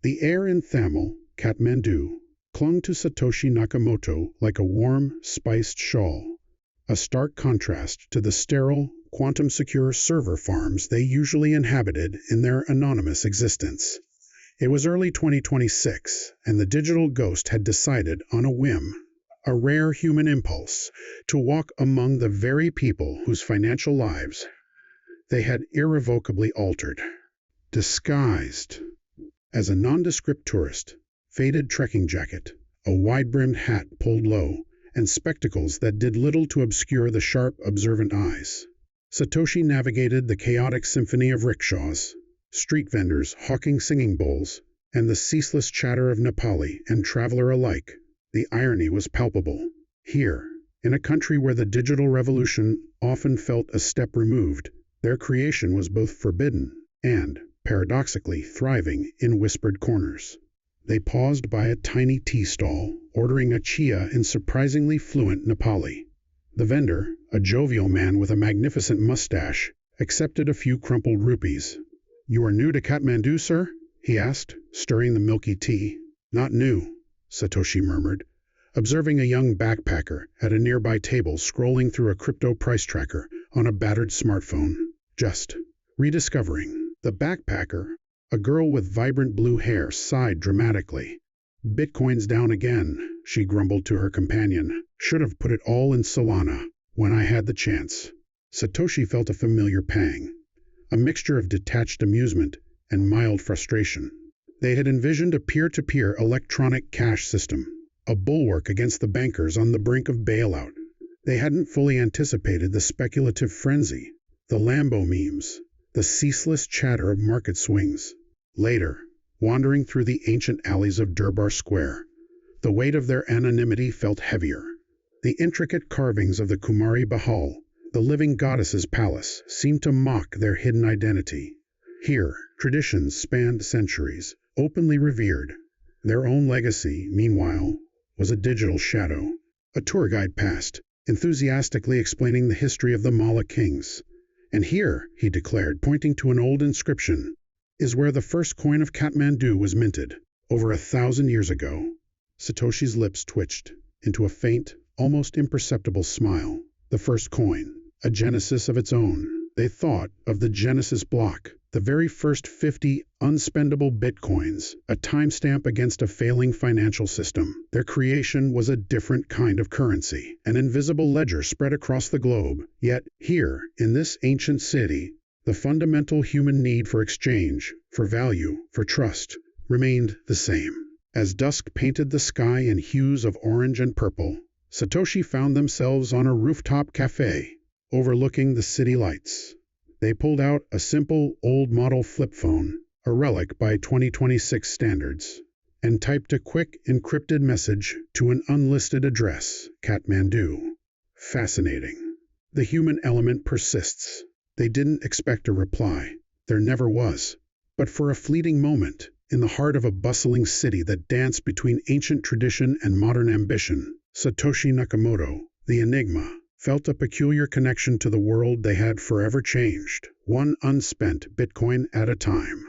The air in Tamil, Kathmandu, clung to Satoshi Nakamoto like a warm, spiced shawl, a stark contrast to the sterile, quantum-secure server farms they usually inhabited in their anonymous existence. It was early 2026, and the digital ghost had decided on a whim, a rare human impulse, to walk among the very people whose financial lives they had irrevocably altered. Disguised as a nondescript tourist, faded trekking jacket, a wide-brimmed hat pulled low, and spectacles that did little to obscure the sharp, observant eyes, Satoshi navigated the chaotic symphony of rickshaws, street vendors hawking singing bowls, and the ceaseless chatter of Nepali and traveler alike. The irony was palpable. Here, in a country where the digital revolution often felt a step removed, their creation was both forbidden and, paradoxically, thriving in whispered corners. They paused by a tiny tea stall, ordering a chia in surprisingly fluent Nepali. The vendor, a jovial man with a magnificent mustache, accepted a few crumpled rupees. "You are new to Kathmandu, sir?" he asked, stirring the milky tea. "Not new," Satoshi murmured, observing a young backpacker at a nearby table scrolling through a crypto price tracker on a battered smartphone. "Just rediscovering." The backpacker, a girl with vibrant blue hair, sighed dramatically. "Bitcoin's down again," she grumbled to her companion. "Should have put it all in Solana when I had the chance." Satoshi felt a familiar pang, a mixture of detached amusement and mild frustration. They had envisioned a peer-to-peer electronic cash system, a bulwark against the bankers on the brink of bailout. They hadn't fully anticipated the speculative frenzy, the Lambo memes, the ceaseless chatter of market swings. Later, wandering through the ancient alleys of Durbar Square, the weight of their anonymity felt heavier. The intricate carvings of the Kumari Bahal, the living goddess's palace, seemed to mock their hidden identity. Here, traditions spanned centuries, openly revered. Their own legacy, meanwhile, was a digital shadow. A tour guide passed, enthusiastically explaining the history of the Mala kings. "And here," he declared, pointing to an old inscription, "is where the first coin of Kathmandu was minted, over 1,000 years ago." Satoshi's lips twitched into a faint, almost imperceptible smile. The first coin, a genesis of its own. They thought of the Genesis block, the very first 50 unspendable bitcoins, a timestamp against a failing financial system. Their creation was a different kind of currency, an invisible ledger spread across the globe. Yet here, in this ancient city, the fundamental human need for exchange, for value, for trust, remained the same. As dusk painted the sky in hues of orange and purple, Satoshi found themselves on a rooftop cafe, overlooking the city lights. They pulled out a simple, old-model flip phone, a relic by 2026 standards, and typed a quick, encrypted message to an unlisted address, Kathmandu. Fascinating. The human element persists. They didn't expect a reply. There never was. But for a fleeting moment, in the heart of a bustling city that danced between ancient tradition and modern ambition, Satoshi Nakamoto, the enigma, felt a peculiar connection to the world they had forever changed, one unspent Bitcoin at a time.